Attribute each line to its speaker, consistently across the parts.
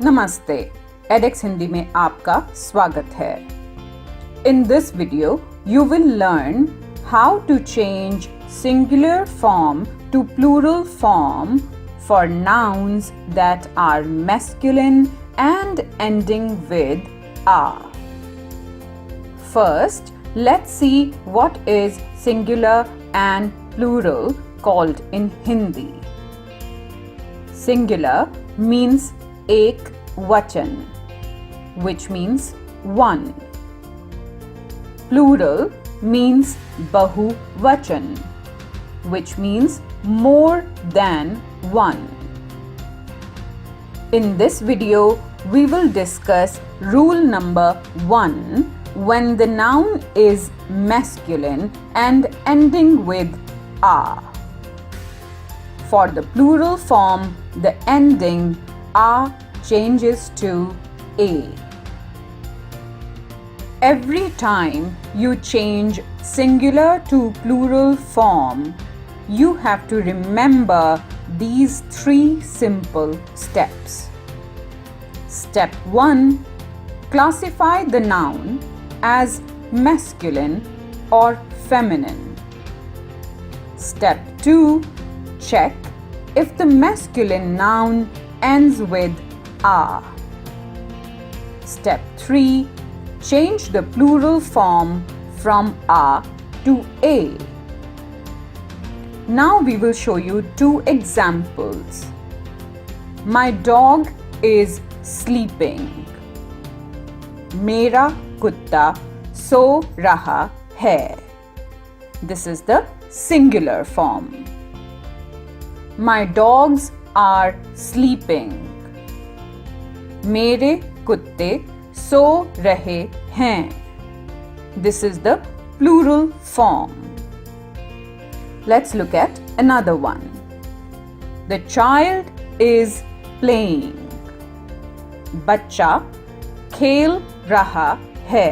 Speaker 1: नमस्ते, edxhindi में आपका स्वागत है। In this video, you will learn how to change singular form to plural form for nouns that are masculine and ending with "a". First, let's see what is singular and plural called in Hindi. Singular means एक वचन, which means one. Plural means बहुवचन, which means more than one. In this video, we will discuss rule number 1 when the noun is masculine and ending with "a". For the plural form, the ending "a" changes to "a". Every time you change singular to plural form, you have to remember these 3 simple steps. Step 1. Classify the noun as masculine or feminine. Step 2. Check if the masculine noun ends with "a". Step 3. Change the plural form from "a" to "a". Now we will show you 2 examples. My dog is sleeping. मेरा कुत्ता सो रहा है. This is the singular form. My dogs are sleeping. मेरे कुत्ते सो रहे हैं. This is the plural form. Let's look at another one. The child is playing. बच्चा खेल रहा है.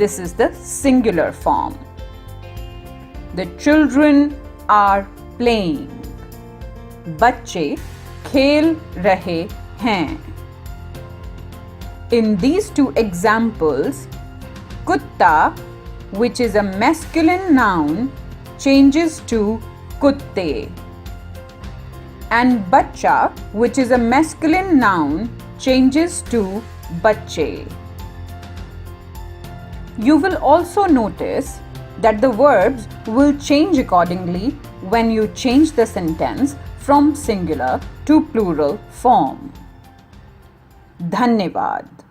Speaker 1: This is the singular form. The children are playing. बच्चे खेल रहे हैं. In these 2 examples, kuttaa, which is a masculine noun, changes to kutte, and bachchaa, which is a masculine noun, changes to bachche. You will also notice that the verbs will change accordingly when you change the sentence from singular to plural form. धन्यवाद.